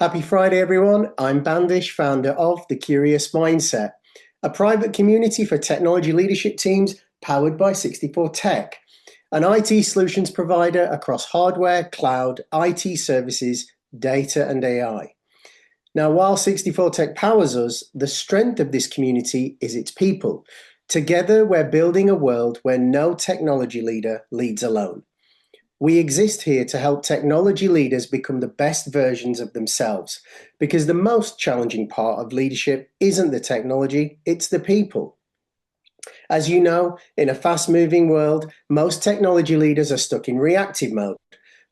Happy Friday, everyone. I'm Bandish, founder of The Curious Mindset, a private community for technology leadership teams powered by 64 Tech, an IT solutions provider across hardware, cloud, IT services, data, and AI. Now, while 64 Tech powers us, the strength of this community is its people. Together, we're building a world where no technology leader leads alone. We exist here to help technology leaders become the best versions of themselves, because the most challenging part of leadership isn't the technology, it's the people. As you know, in a fast moving world, most technology leaders are stuck in reactive mode,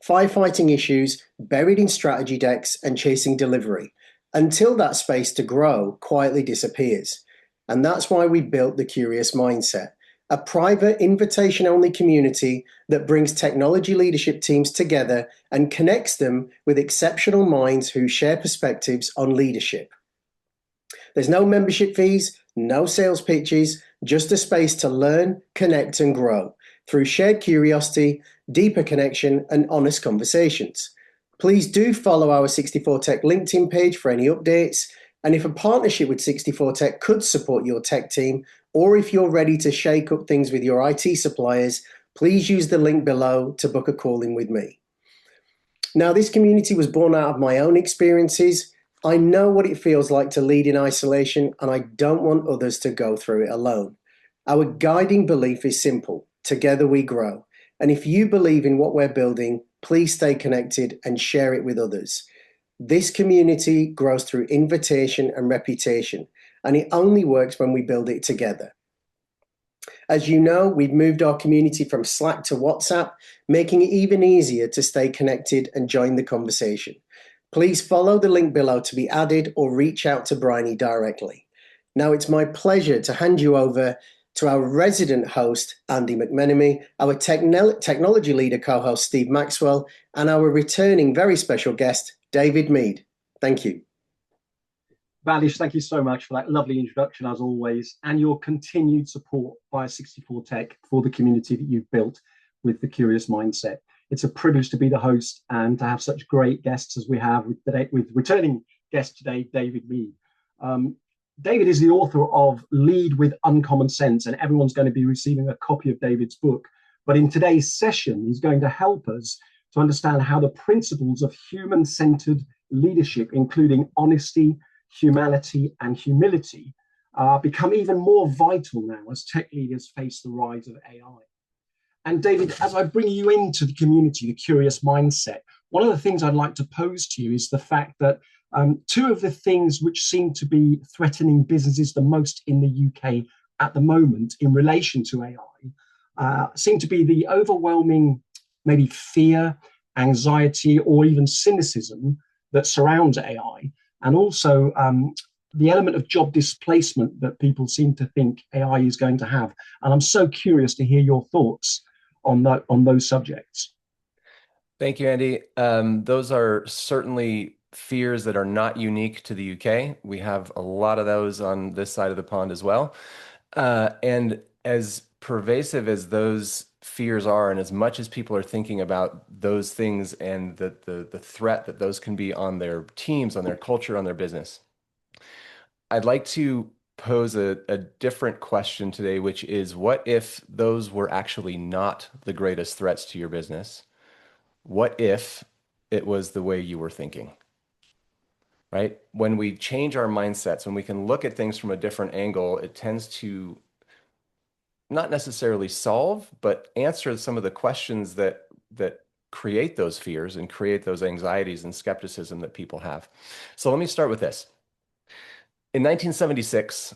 firefighting issues, buried in strategy decks, and chasing delivery, until that space to grow quietly disappears. And that's why we built the Curious Mindset, a private invitation-only community that brings technology leadership teams together and connects them with exceptional minds who share perspectives on leadership. There's no membership fees, no sales pitches, just a space to learn, connect, and grow through shared curiosity, deeper connection, and honest conversations. Please do follow our 64 Tech LinkedIn page for any updates. And if a partnership with 64 Tech could support your tech team, or if you're ready to shake up things with your IT suppliers, please use the link below to book a call in with me. Now, this community was born out of my own experiences. I know what it feels like to lead in isolation, and I don't want others to go through it alone. Our guiding belief is simple: together we grow. And if you believe in what we're building, please stay connected and share it with others. This community grows through invitation and reputation, and it only works when we build it together. As you know, we've moved our community from Slack to WhatsApp, making it even easier to stay connected and join the conversation. Please follow the link below to be added or reach out to Bryony directly. Now it's my pleasure to hand you over to our resident host, Andy McMenemy, our technology leader co-host, Steve Maxwell, and our returning very special guest, David Mead. Thank you. Bandish, thank you so much for that lovely introduction, as always, and your continued support via 64 Tech for the community that you've built with the Curious Mindset. It's a privilege to be the host and to have such great guests as we have with returning guest today, David Mead. David is the author of Lead with Uncommon Sense, and everyone's going to be receiving a copy of David's book. But in today's session, he's going to help us to understand how the principles of human-centered leadership, including honesty, humanity, and humility, become even more vital now as tech leaders face the rise of AI. And David, as I bring you into the community, the Curious Mindset, one of the things I'd like to pose to you is the fact that two of the things which seem to be threatening businesses the most in the UK at the moment in relation to AI seem to be the overwhelming maybe fear, anxiety, or even cynicism that surrounds AI, and also the element of job displacement that people seem to think AI is going to have. And I'm so curious to hear your thoughts on those subjects. Thank you, Andy. Those are certainly fears that are not unique to the UK. We have a lot of those on this side of the pond as well. And as pervasive as those fears are, and as much as people are thinking about those things and the threat that those can be on their teams, on their culture, on their business, I'd like to pose a different question today, which is, what if those were actually not the greatest threats to your business? What if it was the way you were thinking? Right? When we change our mindsets, when we can look at things from a different angle, it tends to not necessarily solve, but answer some of the questions that create those fears and create those anxieties and skepticism that people have. So let me start with this. In 1976,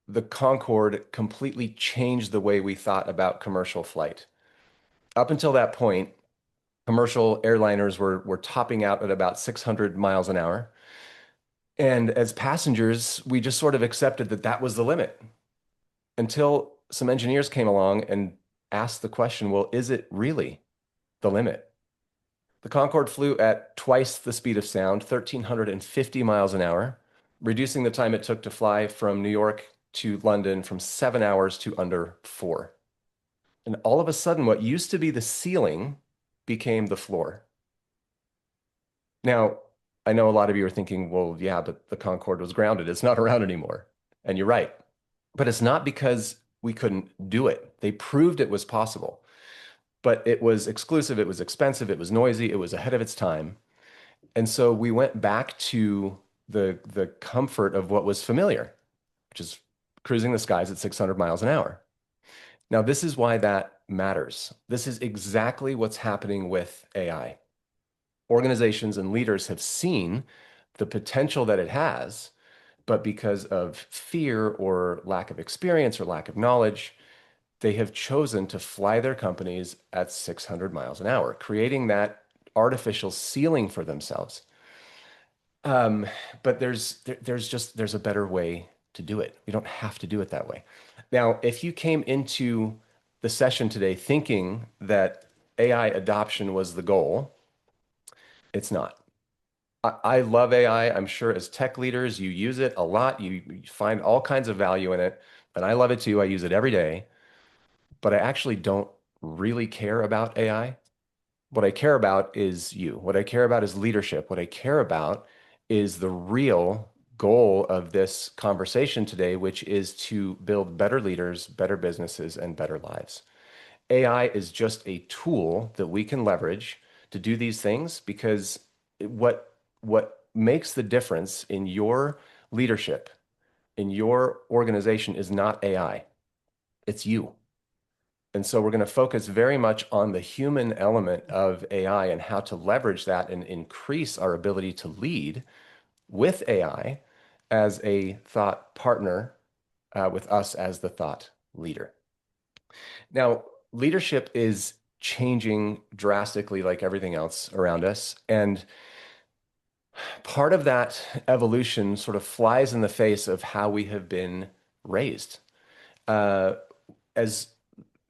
the Concorde completely changed the way we thought about commercial flight. Up until that point, commercial airliners were topping out at about 600 miles an hour. And as passengers, we just sort of accepted that that was the limit, until some engineers came along and asked the question, well, is it really the limit? The Concorde flew at twice the speed of sound, 1,350 miles an hour, reducing the time it took to fly from New York to London from 7 hours to under 4. And all of a sudden, what used to be the ceiling became the floor. Now, I know a lot of you are thinking, well, yeah, but the Concorde was grounded. It's not around anymore. And you're right. But it's not because we couldn't do it. They proved it was possible, but it was exclusive, it was expensive, it was noisy, it was ahead of its time. And so we went back to the comfort of what was familiar, which is cruising the skies at 600 miles an hour. Now, this is why that matters. This is exactly what's happening with AI. Organizations and leaders have seen the potential that it has, but because of fear or lack of experience or lack of knowledge, they have chosen to fly their companies at 600 miles an hour, creating that artificial ceiling for themselves. Um, but there's a better way to do it. You don't have to do it that way. Now, if you came into the session today thinking that AI adoption was the goal, it's not. I love AI. I'm sure as tech leaders, you use it a lot. You find all kinds of value in it, and I love it too. I use it every day, but I actually don't really care about AI. What I care about is you. What I care about is leadership. What I care about is the real goal of this conversation today, which is to build better leaders, better businesses, and better lives. AI is just a tool that we can leverage to do these things because what makes the difference in your leadership, in your organization is not AI, it's you. And so we're going to focus very much on the human element of AI and how to leverage that and increase our ability to lead with AI as a thought partner with us as the thought leader. Now, leadership is changing drastically like everything else around us. And part of that evolution sort of flies in the face of how we have been raised. Uh, as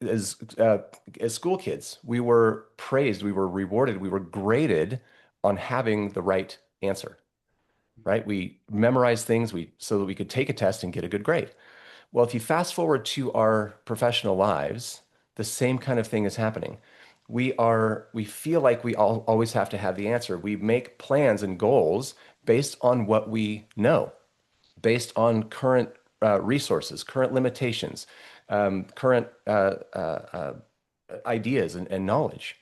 as uh, as school kids, we were praised, we were rewarded, we were graded on having the right answer, right? We memorized things so that we could take a test and get a good grade. Well, if you fast forward to our professional lives, the same kind of thing is happening. We feel like we always have to have the answer. We make plans and goals based on what we know, based on current resources, current limitations, current ideas and knowledge.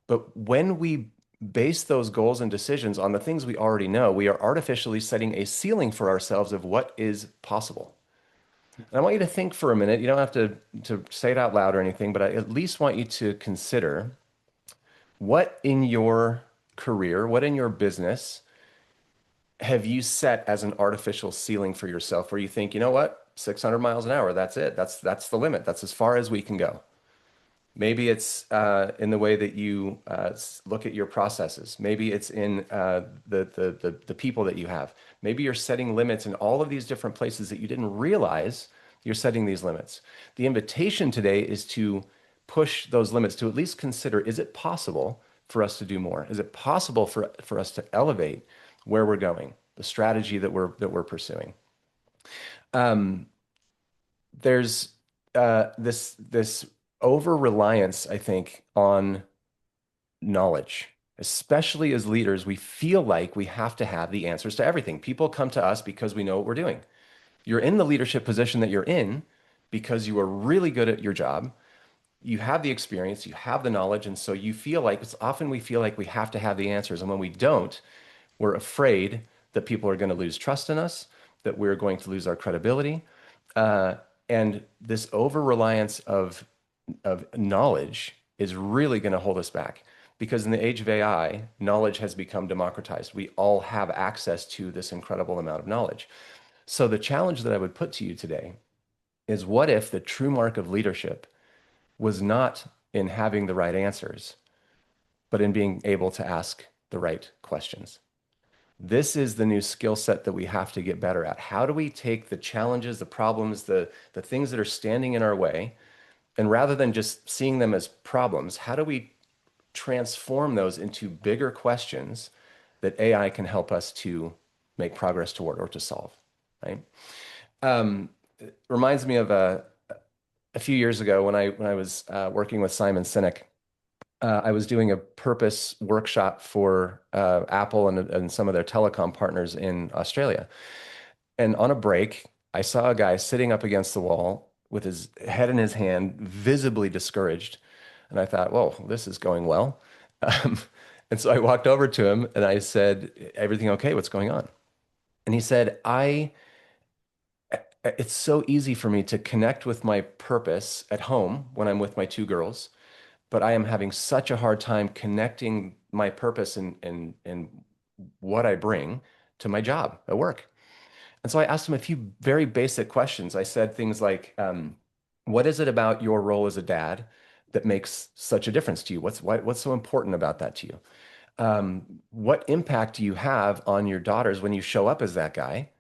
But when we base those goals and decisions on the things we already know, we are artificially setting a ceiling for ourselves of what is possible. And I want you to think for a minute. You don't have to say it out loud or anything, but I at least want you to consider what in your career, what in your business have you set as an artificial ceiling for yourself where you think, you know what, 600 miles an hour, that's it. That's the limit. That's as far as we can go. Maybe it's in the way that you look at your processes. Maybe it's in the people that you have. Maybe you're setting limits in all of these different places that you didn't realize you're setting these limits. The invitation today is to push those limits, to at least consider, is it possible for us to do more? Is it possible for us to elevate where we're going, the strategy that we're pursuing? Um, there's this over reliance, I think, on knowledge. Especially as leaders, we feel like we have to have the answers to everything. People come to us because we know what we're doing. You're in the leadership position that you're in because you are really good at your job. You have the experience, you have the knowledge, and so you feel like it's often we feel like we have to have the answers. And when we don't, we're afraid that people are going to lose trust in us, that we're going to lose our credibility. Uh, and this over reliance of knowledge is really going to hold us back because in the age of AI, knowledge has become democratized. We all have access to this incredible amount of knowledge. So the challenge that I would put to you today is what if the true mark of leadership was not in having the right answers, but in being able to ask the right questions? This is the new skill set that we have to get better at. How do we take the challenges, the problems, the things that are standing in our way, and rather than just seeing them as problems, how do we transform those into bigger questions that AI can help us to make progress toward or to solve, right? It reminds me of a few years ago when I was working with Simon Sinek, I was doing a purpose workshop for Apple and some of their telecom partners in Australia. And on a break, I saw a guy sitting up against the wall with his head in his hand, visibly discouraged. And I thought, well, this is going well. Um, and so I walked over to him and I said, everything okay? What's going on? And he said, it's so easy for me to connect with my purpose at home when I'm with my two girls, but I am having such a hard time connecting my purpose and what I bring to my job at work. And so I asked him a few very basic questions. I said things like, what is it about your role as a dad that makes such a difference to you? What's so important about that to you? What impact do you have on your daughters when you show up as that guy?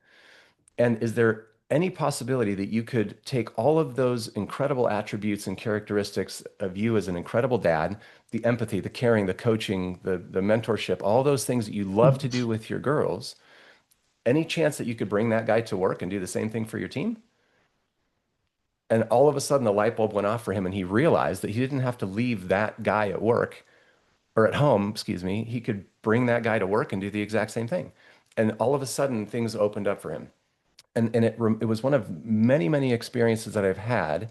And is there any possibility that you could take all of those incredible attributes and characteristics of you as an incredible dad, the empathy, the caring, the coaching, the mentorship, all those things that you love to do with your girls, any chance that you could bring that guy to work and do the same thing for your team? And all of a sudden, the light bulb went off for him, and he realized that he didn't have to leave that guy at work or at home, excuse me. He could bring that guy to work and do the exact same thing. And all of a sudden, things opened up for him. And it was one of many, many experiences that I've had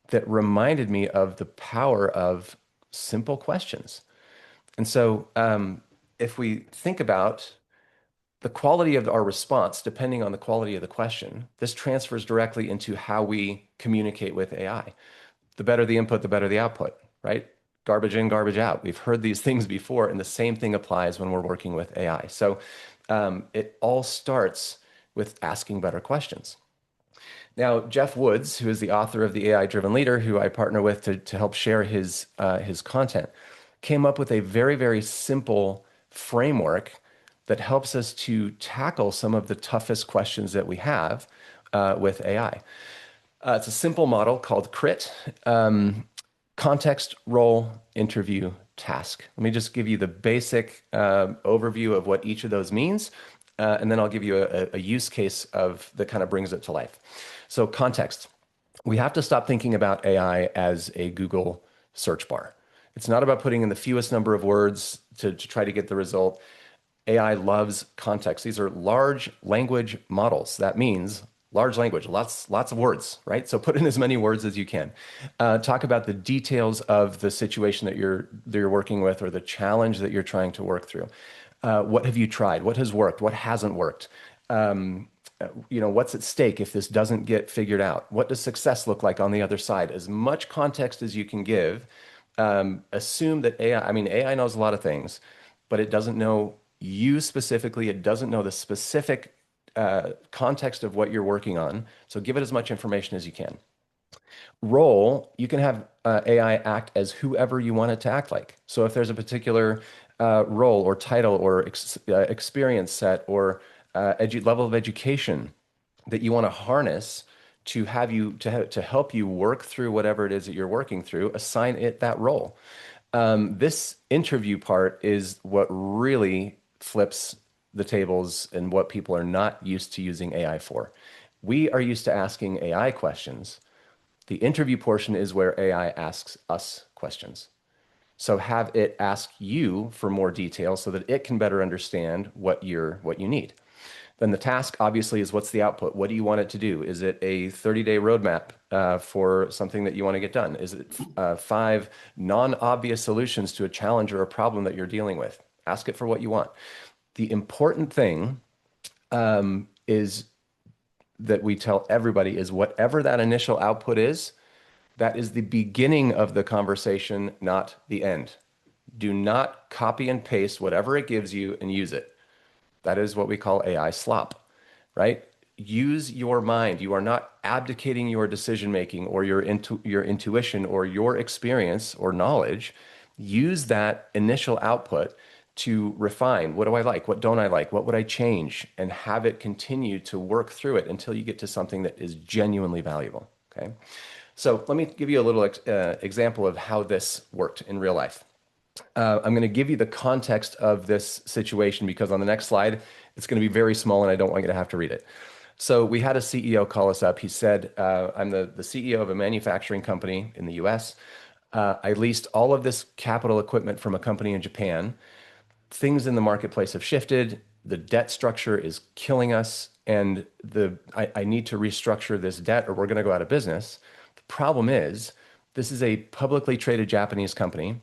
that reminded me of the power of simple questions. And so, if we think about the quality of our response, depending on the quality of the question, this transfers directly into how we communicate with AI. The better the input, the better the output, right? Garbage in, garbage out. We've heard these things before, and the same thing applies when we're working with AI. So it all starts with asking better questions. Now, Jeff Woods, who is the author of the AI-Driven Leader, who I partner with to help share his content, came up with a very, very simple framework that helps us to tackle some of the toughest questions that we have with AI. It's a simple model called CRIT, context, role, interview, task. Let me just give you the basic overview of what each of those means, and then I'll give you a use case that kind of brings it to life. So context, we have to stop thinking about AI as a Google search bar. It's not about putting in the fewest number of words to try to get the result. AI loves context. These are large language models. That means large language, lots of words, right? So put in as many words as you can. Talk about the details of the situation that you're working with or the challenge that you're trying to work through. What have you tried? What has worked? What hasn't worked? What's at stake if this doesn't get figured out? What does success look like on the other side? As much context as you can give. Assume that AI knows a lot of things, but it doesn't know you specifically. It doesn't know the specific context of what you're working on. So give it as much information as you can. Role, you can have AI act as whoever you want it to act like. So if there's a particular role or title or experience set or level of education that you want to harness to have you to help you work through whatever it is that you're working through, assign it that role. This interview part is what really flips the tables and what people are not used to using AI for. We are used to asking AI questions. The interview portion is where AI asks us questions. So have it ask you for more detail so that it can better understand what you need. Then the task obviously is what's the output? What do you want it to do? Is it a 30-day roadmap for something that you want to get done? Is it 5 non-obvious solutions to a challenge or a problem that you're dealing with? Ask it for what you want. The important thing is that we tell everybody is whatever that initial output is, that is the beginning of the conversation, not the end. Do not copy and paste whatever it gives you and use it. That is what we call AI slop, right? Use your mind. You are not abdicating your decision making or your intuition or your experience or knowledge. Use that initial output to refine. What do I like? What don't I like? What would I change? And have it continue to work through it until you get to something that is genuinely valuable. Okay. So let me give you a little example of how this worked in real life. I'm going to give you the context of this situation because on the next slide, it's going to be very small and I don't want you to have to read it. So we had a CEO call us up. He said, I'm the CEO of a manufacturing company in the US. I leased all of this capital equipment from a company in Japan. Things in the marketplace have shifted. The debt structure is killing us, and I need to restructure this debt or we're going to go out of business. The problem is, this is a publicly traded Japanese company.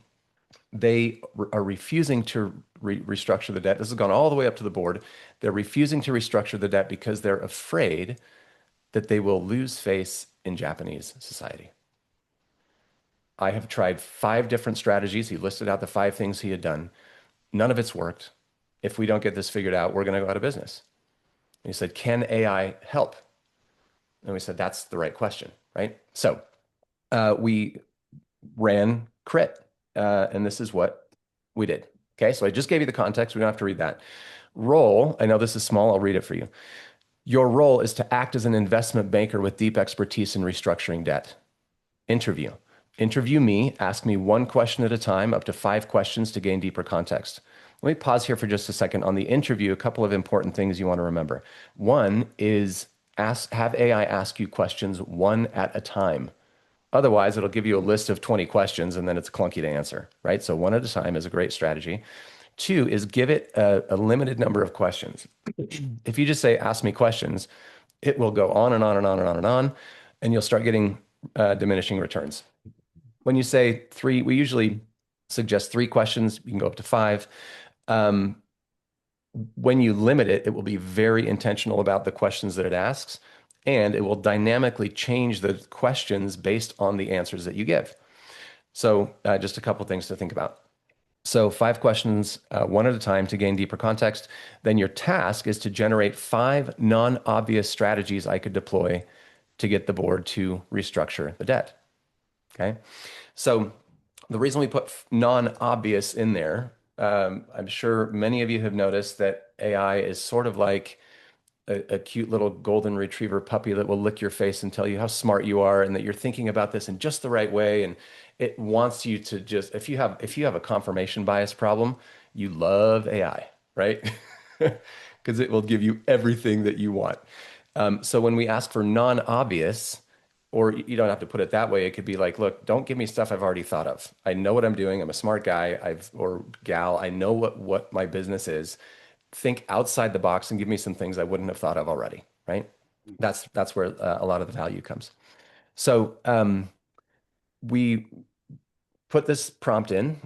They are refusing to restructure the debt. This has gone all the way up to the board. They're refusing to restructure the debt because they're afraid that they will lose face in Japanese society. I have tried 5 different strategies. He listed out the 5 things he had done. None of it's worked. If we don't get this figured out, we're going to go out of business. And he said, can AI help? And we said, that's the right question, right? So we ran crit, and this is what we did. Okay, so I just gave you the context. We don't have to read that. Role, I know this is small. I'll read it for you. Your role is to act as an investment banker with deep expertise in restructuring debt. Interview. Interview me, ask me 1 question at a time, up to 5 questions to gain deeper context. Let me pause here for just a second. On the interview, a couple of important things you want to remember. One is have AI ask you questions 1 at a time. Otherwise, it'll give you a list of 20 questions and then it's clunky to answer, right? So 1 at a time is a great strategy. 2 is give it a limited number of questions. If you just say, ask me questions, it will go on and on and on and on and on, and you'll start getting diminishing returns. When you say 3, we usually suggest 3 questions. You can go up to 5. When you limit it, it will be very intentional about the questions that it asks, and it will dynamically change the questions based on the answers that you give. So just a couple things to think about. So 5 questions, 1 at a time to gain deeper context. Then your task is to generate 5 non-obvious strategies I could deploy to get the board to restructure the debt. Okay. So the reason we put non-obvious in there, I'm sure many of you have noticed that AI is sort of like a cute little golden retriever puppy that will lick your face and tell you how smart you are and that you're thinking about this in just the right way. And it wants you to just, if you have a confirmation bias problem, you love AI, right? Because it will give you everything that you want. So when we ask for non-obvious, or you don't have to put it that way, it could be like, look, don't give me stuff I've already thought of. I know what I'm doing. I'm a smart guy, or gal. I know what my business is. Think outside the box and give me some things I wouldn't have thought of already, right? That's where a lot of the value comes. So we put this prompt in,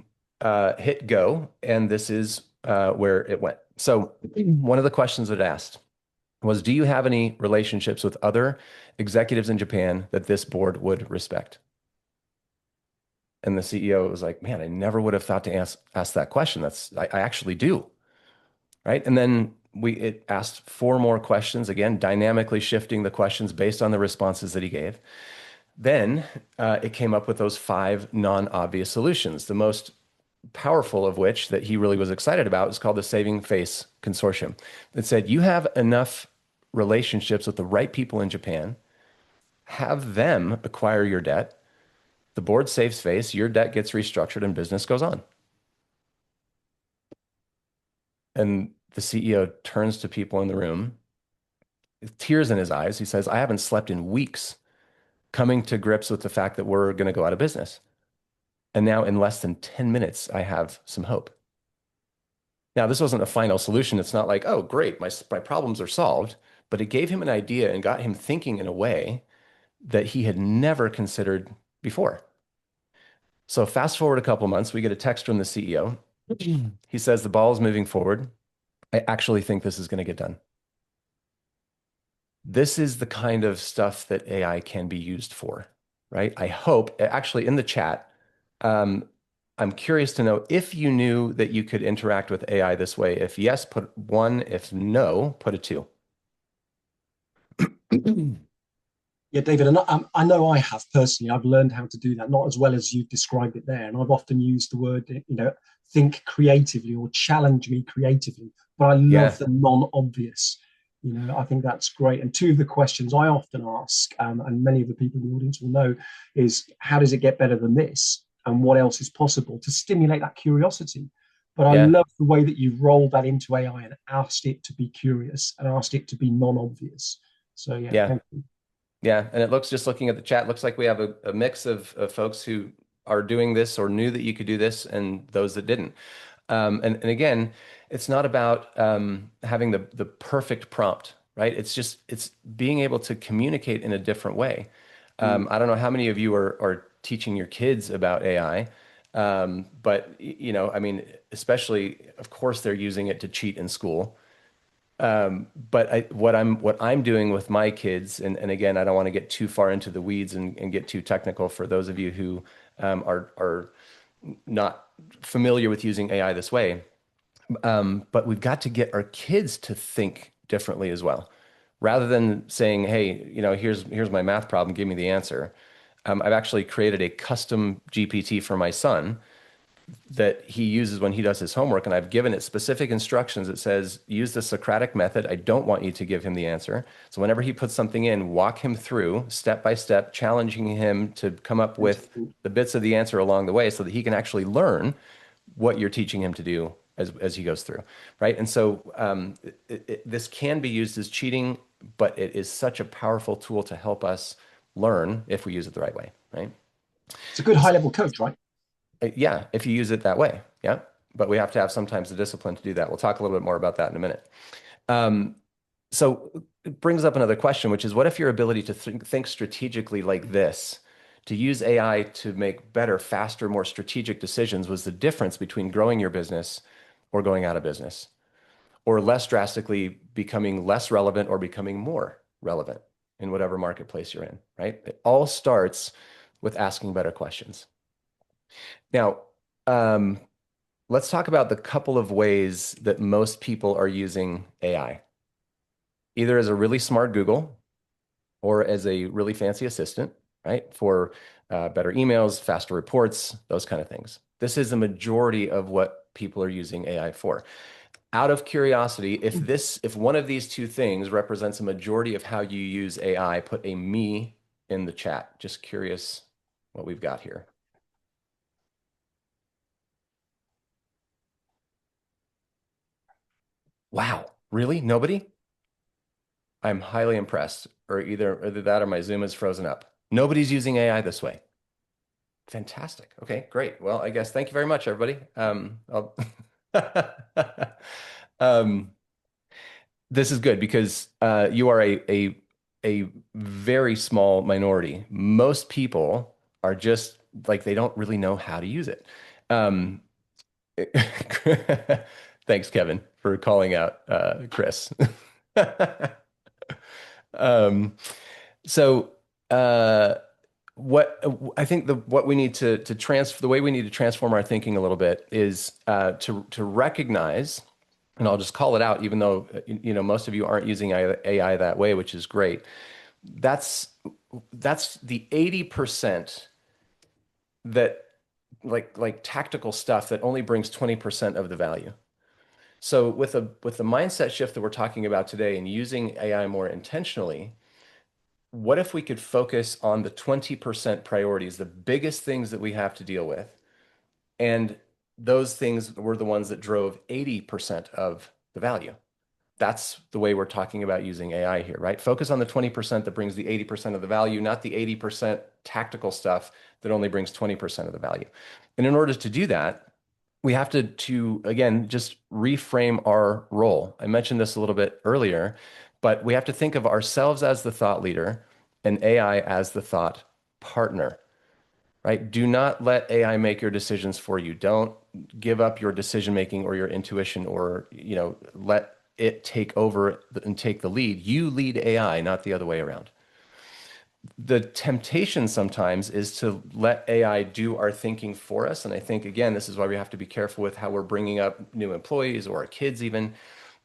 hit go, and this is where it went. So one of the questions it asked was, do you have any relationships with other executives in Japan that this board would respect? And the CEO was like, man, I never would have thought to ask that question. I actually do. Right. And then it asked 4 more questions, again, dynamically shifting the questions based on the responses that he gave. Then it came up with those 5 non-obvious solutions. The most powerful of which that he really was excited about is called the Saving Face Consortium. It said, you have enough relationships with the right people in Japan, have them acquire your debt, the board saves face, your debt gets restructured and business goes on. And the CEO turns to people in the room, tears in his eyes. He says, I haven't slept in weeks coming to grips with the fact that we're going to go out of business. And now in less than 10 minutes, I have some hope. Now, this wasn't a final solution. It's not like, oh, great, my problems are solved. But it gave him an idea and got him thinking in a way that he had never considered before. So fast forward a couple months, we get a text from the CEO. He says, the ball is moving forward. I actually think this is going to get done. This is the kind of stuff that AI can be used for, right? I hope, actually in the chat, I'm curious to know if you knew that you could interact with AI this way. If yes, put 1. If no, put a 2. Yeah, David, and I know I have personally. I've learned how to do that, not as well as you've described it there. And I've often used the word, think creatively or challenge me creatively. But I love the non-obvious. I think that's great. And 2 of the questions I often ask, and many of the people in the audience will know, is how does it get better than this? And what else is possible to stimulate that curiosity? But I love the way that you've rolled that into AI and asked it to be curious and asked it to be non-obvious. So thank you. Yeah, and it looks, just looking at the chat, looks like we have a mix of folks who are doing this or knew that you could do this, and those that didn't. And again, it's not about having the perfect prompt, right? It's being able to communicate in a different way. I don't know how many of you are teaching your kids about AI, but I mean, especially, of course, they're using it to cheat in school. But what I'm doing with my kids, and again, I don't want to get too far into the weeds and get too technical for those of you who are not familiar with using AI this way. But we've got to get our kids to think differently as well. Rather than saying, hey, here's my math problem, give me the answer. I've actually created a custom GPT for my son that he uses when he does his homework, and I've given it specific instructions that says, use the Socratic method. I don't want you to give him the answer. So whenever he puts something in, walk him through step by step, challenging him to come up with the bits of the answer along the way so that he can actually learn what you're teaching him to do as he goes through, right? And so this can be used as cheating, but it is such a powerful tool to help us learn if we use it the right way, right? It's a good high-level coach, right? Yeah, if you use it that way, yeah. But we have to have sometimes the discipline to do that. We'll talk a little bit more about that in a minute. So it brings up another question, which is what if your ability to think strategically like this, to use AI to make better, faster, more strategic decisions was the difference between growing your business or going out of business, or less drastically becoming less relevant or becoming more relevant in whatever marketplace you're in, right? It all starts with asking better questions. Now, let's talk about the couple of ways that most people are using AI, either as a really smart Google or as a really fancy assistant, right? For better emails, faster reports, those kind of things. This is the majority of what people are using AI for. Out of curiosity, if one of these two things represents a majority of how you use AI, put a me in the chat. Just curious what we've got here. Wow, really? Nobody? I'm highly impressed. Or either that or my Zoom is frozen up. Nobody's using AI this way. Fantastic. Okay, great. Well, I guess thank you very much, everybody. Um, this is good because you are a very small minority. Most people are just like they don't really know how to use it. Um, Thanks, Kevin, for calling out Chris. Um, so what I think what we need to transfer the way we need to transform our thinking a little bit is to recognize, and I'll just call it out, even though most of you aren't using AI that way, which is great. That's the 80% that like tactical stuff that only brings 20% of the value. So with the mindset shift that we're talking about today and using AI more intentionally, what if we could focus on the 20% priorities, the biggest things that we have to deal with, and those things were the ones that drove 80% of the value? That's the way we're talking about using AI here, right? Focus on the 20% that brings the 80% of the value, not the 80% tactical stuff that only brings 20% of the value. And in order to do that, we have to again, just reframe our role. I mentioned this a little bit earlier, but we have to think of ourselves as the thought leader and AI as the thought partner, right? Do not let AI make your decisions for you. Don't give up your decision making or your intuition, or let it take over and take the lead. You lead AI, not the other way around. The temptation sometimes is to let AI do our thinking for us. And I think, again, this is why we have to be careful with how we're bringing up new employees or our kids even,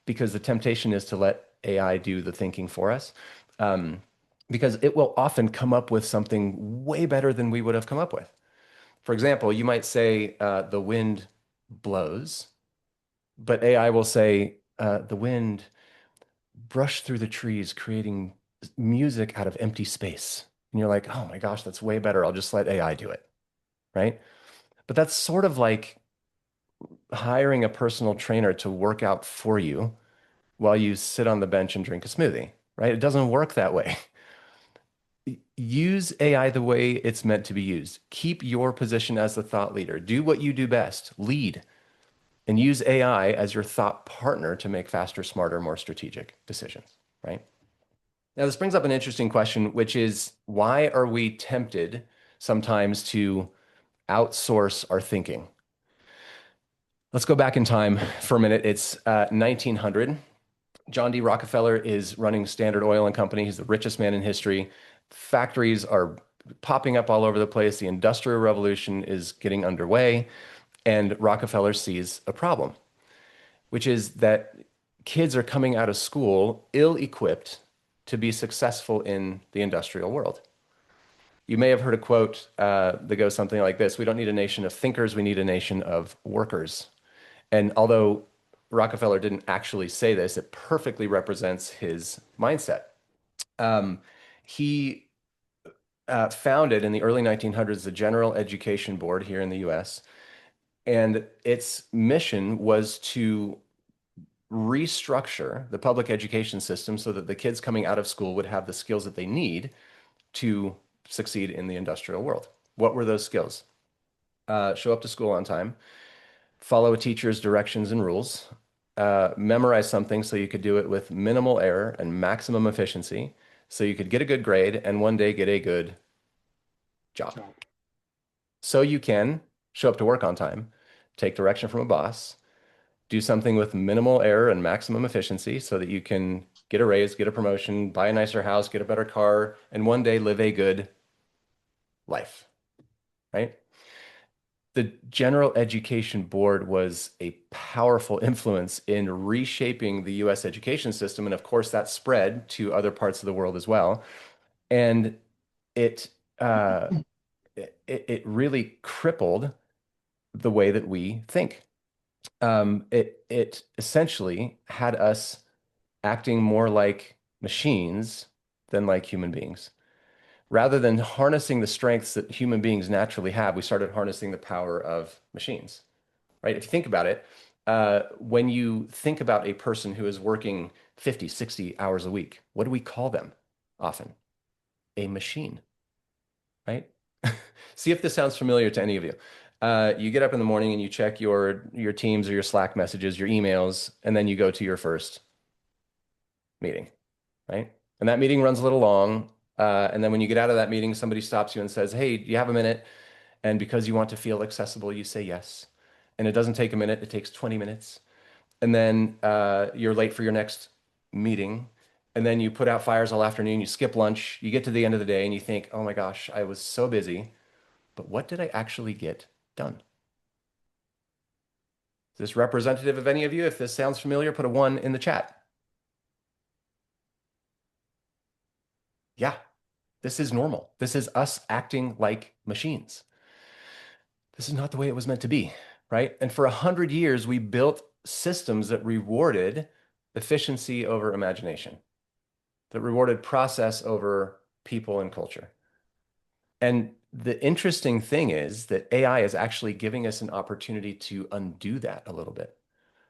because the temptation is to let AI do the thinking for us. Because it will often come up with something way better than we would have come up with. For example, you might say, the wind blows, but AI will say, the wind brushed through the trees, creating music out of empty space. And you're like, oh my gosh, that's way better. I'll just let AI do it, right? But that's sort of like hiring a personal trainer to work out for you while you sit on the bench and drink a smoothie, right? It doesn't work that way. use AI the way it's meant to be used. Keep your position as the thought leader. Do what you do best, lead, and use AI as your thought partner to make faster, smarter, more strategic decisions, right? Now, this brings up an interesting question, which is why are we tempted sometimes to outsource our thinking? Let's go back in time for a minute. It's 1900. John D. Rockefeller is running Standard Oil and Company. He's the richest man in history. Factories are popping up all over the place. The Industrial Revolution is getting underway. And Rockefeller sees a problem, which is that kids are coming out of school ill-equipped to be successful in the industrial world. You may have heard a quote that goes something like this: we don't need a nation of thinkers, we need a nation of workers. And although Rockefeller didn't actually say this, it perfectly represents his mindset. He founded in the early 1900s the General Education Board here in the US, and its mission was to restructure the public education system so that the kids coming out of school would have the skills that they need to succeed in the industrial world. What were those skills? Show up to school on time, follow a teacher's directions and rules, memorize something so you could do it with minimal error and maximum efficiency, so you could get a good grade and one day get a good job. So you can show up to work on time, take direction from a boss, do something with minimal error and maximum efficiency so that you can get a raise, get a promotion, buy a nicer house, get a better car, and one day live a good life, right? The General Education Board was a powerful influence in reshaping the US education system. And of course, that spread to other parts of the world as well. And it really crippled the way that we think. It essentially had us acting more like machines than like human beings. Rather than harnessing the strengths that human beings naturally have, we started harnessing the power of machines, right? If you think about it, when you think about a person who is working 50, 60 hours a week, what do we call them often? A machine, right? See if this sounds familiar to any of you. You get up in the morning and you check your Teams or your Slack messages, your emails, and then you go to your first meeting, right? And that meeting runs a little long. And then when you get out of that meeting, somebody stops you and says, hey, do you have a minute? And because you want to feel accessible, you say yes. And it doesn't take a minute, it takes 20 minutes. And then you're late for your next meeting. And then you put out fires all afternoon, you skip lunch, you get to the end of the day and you think, oh my gosh, I was so busy, but what did I actually get done? Is this representative of any of you? If this sounds familiar, put a 1 in the chat. Yeah, this is normal. This is us acting like machines. This is not the way it was meant to be, right? And for 100 years, we built systems that rewarded efficiency over imagination, that rewarded process over people and culture. And the interesting thing is that AI is actually giving us an opportunity to undo that a little bit,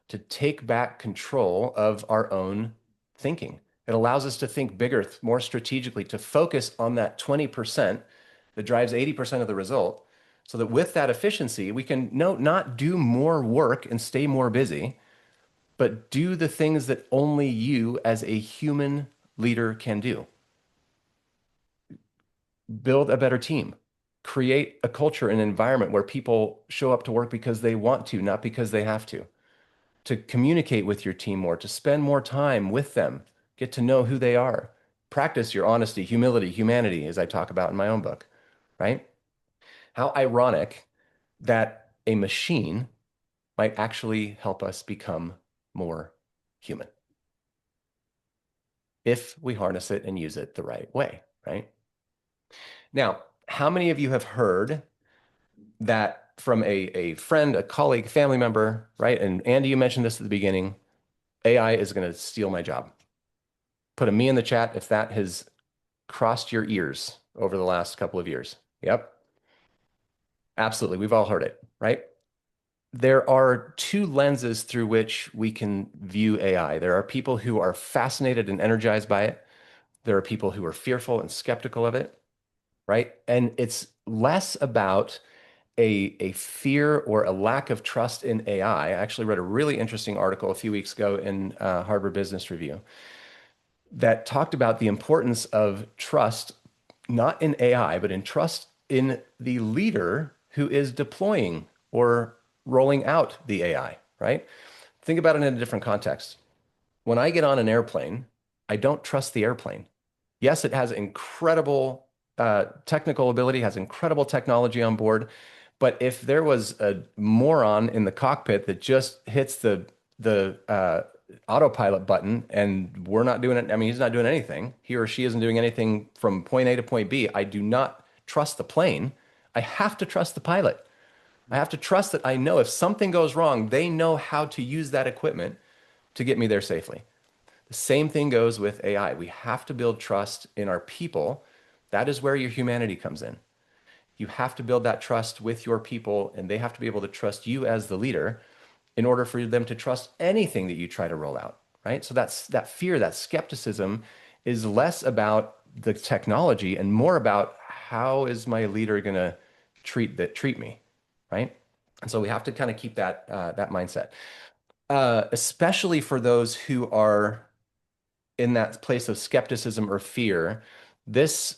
to take back control of our own thinking. It allows us to think bigger, more strategically, to focus on that 20% that drives 80% of the result, so that with that efficiency, we can not do more work and stay more busy, but do the things that only you as a human leader can do. Build a better team. Create a culture, an environment where people show up to work because they want to, not because they have to communicate with your team more, to spend more time with them, get to know who they are, practice your honesty, humility, humanity, as I talk about in my own book, right? How ironic that a machine might actually help us become more human if we harness it and use it the right way, right? Now, how many of you have heard that from a friend, a colleague, family member, right? And Andy, you mentioned this at the beginning, AI is going to steal my job. Put a me in the chat if that has crossed your ears over the last couple of years. Yep. Absolutely. We've all heard it, right? There are two lenses through which we can view AI. There are people who are fascinated and energized by it. There are people who are fearful and skeptical of it. right? And it's less about a fear or a lack of trust in AI. I actually read a really interesting article a few weeks ago in Harvard Business Review that talked about the importance of trust, not in AI, but in trust in the leader who is deploying or rolling out the AI, right? Think about it in a different context. When I get on an airplane, I don't trust the airplane. Yes, it has incredible technical ability, has incredible technology on board. But if there was a moron in the cockpit that just hits the autopilot button and we're not doing it, I mean, he's not doing anything. He or she isn't doing anything from point A to point B. I do not trust the plane. I have to trust the pilot. I have to trust that I know if something goes wrong, they know how to use that equipment to get me there safely. The same thing goes with AI. We have to build trust in our people. That is where your humanity comes in. You have to build that trust with your people, and they have to be able to trust you as the leader in order for them to trust anything that you try to roll out, right? So that's that fear, that skepticism is less about the technology and more about how is my leader going to treat me, right? And so we have to kind of keep that mindset, especially for those who are in that place of skepticism or fear. This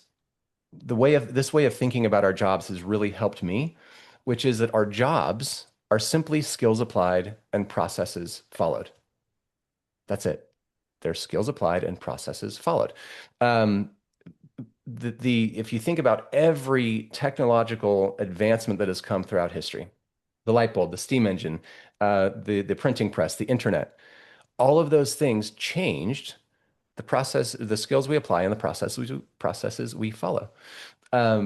this way of thinking about our jobs has really helped me, which is that our jobs are simply skills applied and processes followed. That's it. They're skills applied and processes followed. Um, if you think about every technological advancement that has come throughout history, the light bulb, the steam engine, the printing press, the internet, all of those things changed the process, the skills we apply, and the processes we follow.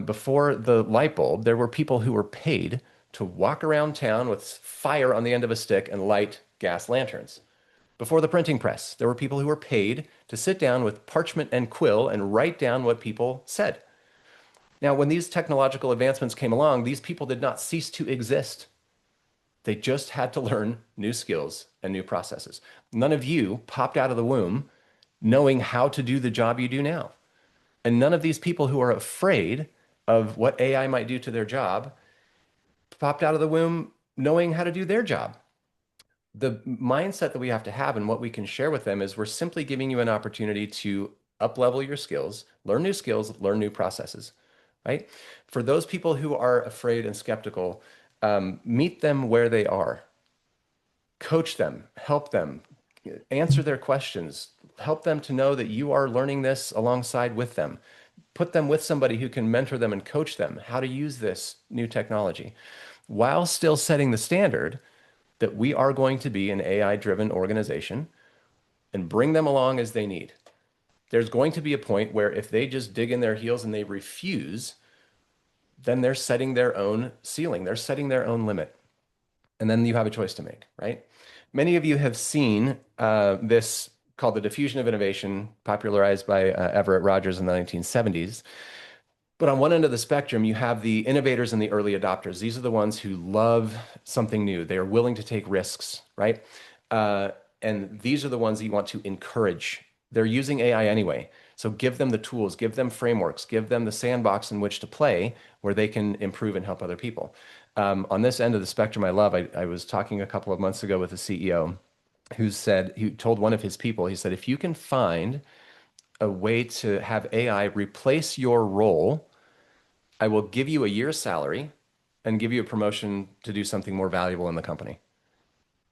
Before the light bulb, there were people who were paid to walk around town with fire on the end of a stick and light gas lanterns. Before the printing press, there were people who were paid to sit down with parchment and quill and write down what people said. Now, when these technological advancements came along, these people did not cease to exist. They just had to learn new skills and new processes. None of you popped out of the womb knowing how to do the job you do now. And none of these people who are afraid of what AI might do to their job popped out of the womb knowing how to do their job. The mindset that we have to have and what we can share with them is we're simply giving you an opportunity to up-level your skills, learn new processes, right? For those people who are afraid and skeptical, meet them where they are. Coach them, help them, answer their questions, help them to know that you are learning this alongside with them. Put them with somebody who can mentor them and coach them how to use this new technology while still setting the standard that we are going to be an AI-driven organization and bring them along as they need. There's going to be a point where if they just dig in their heels and they refuse, then they're setting their own ceiling. They're setting their own limit. And then you have a choice to make, right? Many of you have seen this called the diffusion of innovation, popularized by Everett Rogers in the 1970s. But on one end of the spectrum, you have the innovators and the early adopters. These are the ones who love something new. They are willing to take risks, right? And these are the ones that you want to encourage. They're using AI anyway. So give them the tools, give them frameworks, give them the sandbox in which to play where they can improve and help other people. On this end of the spectrum, I was talking a couple of months ago with a CEO who told one of his people, he said, if you can find a way to have AI replace your role, I will give you a year's salary and give you a promotion to do something more valuable in the company,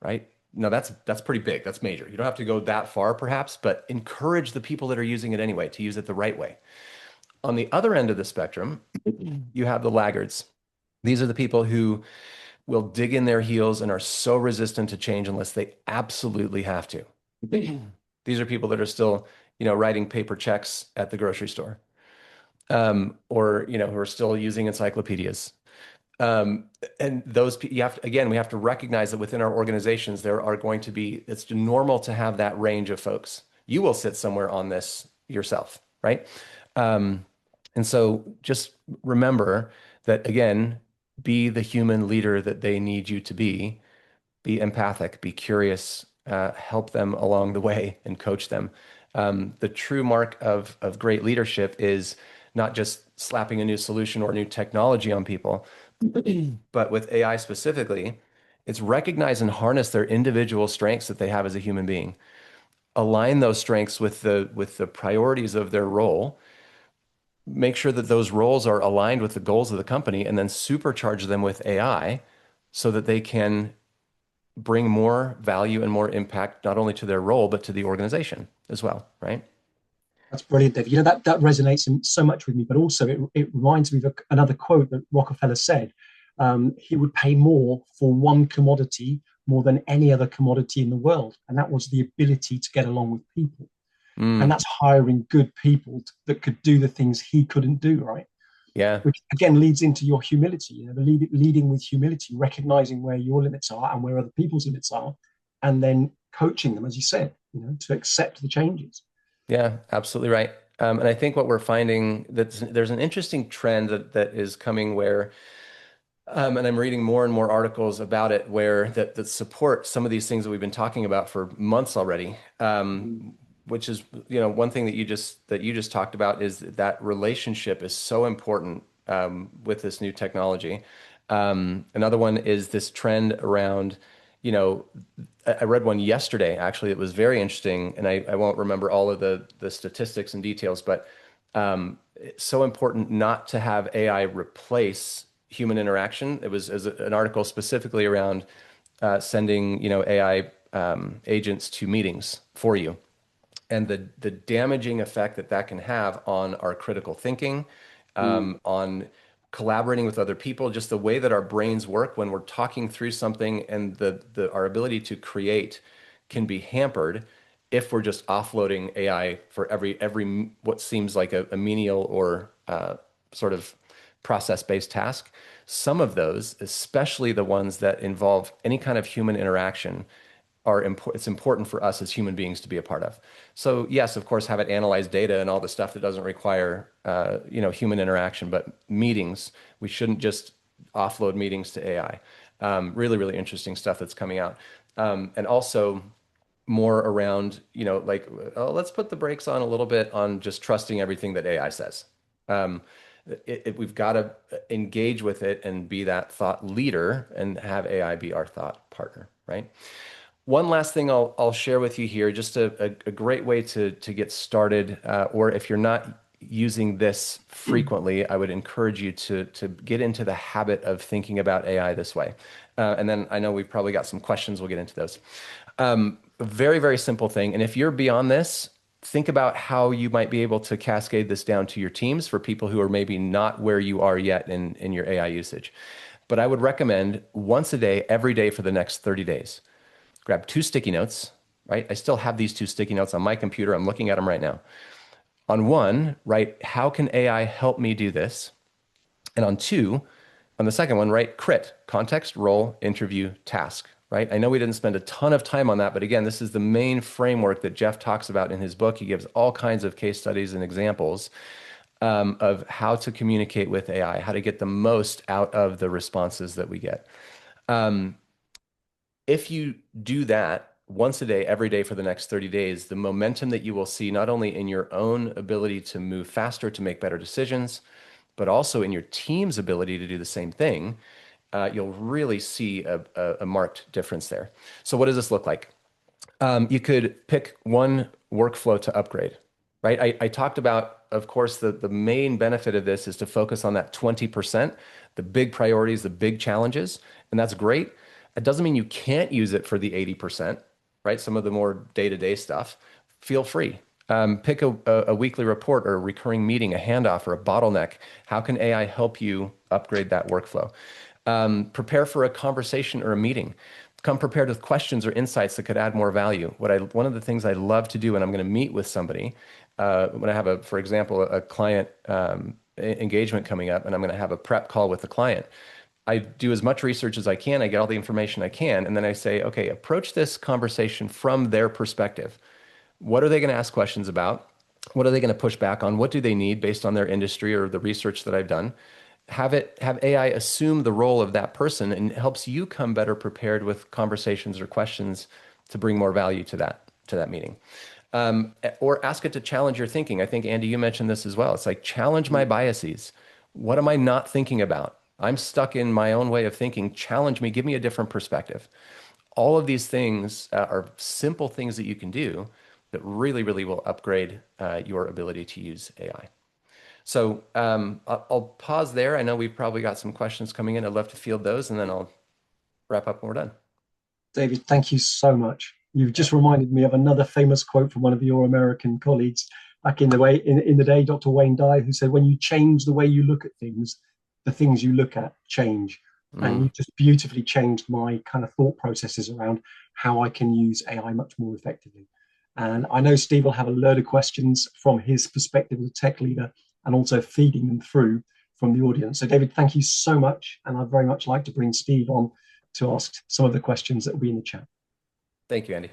right? Now that's pretty big. That's major. You don't have to go that far perhaps, but encourage the people that are using it anyway to use it the right way. On the other end of the spectrum, you have the laggards. These are the people who will dig in their heels and are so resistant to change unless they absolutely have to. These are people that are still, writing paper checks at the grocery store, or who are still using encyclopedias. And those we have to recognize that within our organizations there are going to be, it's normal to have that range of folks. You will sit somewhere on this yourself, right? And so just remember that again, be the human leader that they need you to be empathic, be curious, help them along the way and coach them. The true mark of great leadership is not just slapping a new solution or new technology on people, but with AI specifically, it's recognize and harness their individual strengths that they have as a human being, align those strengths with the priorities of their role, make sure that those roles are aligned with the goals of the company, and then supercharge them with AI so that they can bring more value and more impact, not only to their role, but to the organization as well, right? That's brilliant, David. You know, that resonates so much with me, but also it reminds me of another quote that Rockefeller said. He would pay more for one commodity more than any other commodity in the world. And that was the ability to get along with people. And Mm, that's hiring good people that could do the things he couldn't do, right? yeah. Which again leads into your humility, you know, leading with humility, recognizing where your limits are and where other people's limits are, and then coaching them, as you said, you know, to accept the changes. Yeah, absolutely right. And I think what we're finding that there's an interesting trend that is coming where, and I'm reading more and more articles about it, where that support some of these things that we've been talking about for months already. Which is, one thing that you just talked about is that relationship is so important with this new technology. Another one is this trend around, you know, I read one yesterday, actually, it was very interesting, and I won't remember all of the statistics and details, but it's so important not to have AI replace human interaction. It was an article specifically around sending, AI agents to meetings for you, and the damaging effect that can have on our critical thinking, on collaborating with other people, just the way that our brains work when we're talking through something, and our ability to create can be hampered if we're just offloading AI for every what seems like a menial or sort of process-based task. Some of those, especially the ones that involve any kind of human interaction, are important. It's important for us as human beings to be a part of. So yes, of course, have it analyze data and all the stuff that doesn't require human interaction. But meetings, we shouldn't just offload meetings to AI. Really, really interesting stuff that's coming out, and also more around, like, oh, let's put the brakes on a little bit on just trusting everything that AI says. Um, we've got to engage with it and be that thought leader and have AI be our thought partner, right? One last thing I'll share with you here, just a great way to get started, or if you're not using this frequently, I would encourage you to get into the habit of thinking about AI this way. And then I know we've probably got some questions. We'll get into those. A very, very simple thing. And if you're beyond this, think about how you might be able to cascade this down to your teams for people who are maybe not where you are yet in your AI usage. But I would recommend once a day, every day for the next 30 days. Grab 2 sticky notes, right? I still have these 2 sticky notes on my computer. I'm looking at them right now. On one, write, how can AI help me do this? And on the second one, write CRIT, context, role, interview, task, right? I know we didn't spend a ton of time on that, but again, this is the main framework that Jeff talks about in his book. He gives all kinds of case studies and examples of how to communicate with AI, how to get the most out of the responses that we get. If you do that once a day, every day for the next 30 days, the momentum that you will see not only in your own ability to move faster, to make better decisions, but also in your team's ability to do the same thing, you'll really see a marked difference there. So what does this look like? You could pick one workflow to upgrade, right? I talked about, of course, the main benefit of this is to focus on that 20%, the big priorities, the big challenges, and that's great. It doesn't mean you can't use it for the 80%, right? Some of the more day-to-day stuff. Feel free. Pick a weekly report or a recurring meeting, a handoff or a bottleneck. How can AI help you upgrade that workflow? Prepare for a conversation or a meeting. Come prepared with questions or insights that could add more value. One of the things I love to do when I'm going to meet with somebody, when I have for example, a client engagement coming up, and I'm going to have a prep call with the client. I do as much research as I can. I get all the information I can, and then I say, okay, approach this conversation from their perspective. What are they going to ask questions about? What are they going to push back on? What do they need based on their industry or the research that I've done? Have AI assume the role of that person, and it helps you come better prepared with conversations or questions to bring more value to that meeting. Or ask it to challenge your thinking. I think, Andy, you mentioned this as well. It's like, challenge my biases. What am I not thinking about? I'm stuck in my own way of thinking. Challenge me. Give me a different perspective. All of these things are simple things that you can do that really, really will upgrade your ability to use AI. So I'll pause there. I know we've probably got some questions coming in. I'd love to field those, and then I'll wrap up when we're done. David, thank you so much. You've just reminded me of another famous quote from one of your American colleagues back in the day, Dr. Wayne Dyer, who said, "When you change the way you look at things, the things you look at change." And you just beautifully changed my kind of thought processes around how I can use AI much more effectively. And I know Steve will have a load of questions from his perspective as a tech leader, and also feeding them through from the audience. So David, thank you so much. And I'd very much like to bring Steve on to ask some of the questions that will be in the chat. Thank you, Andy.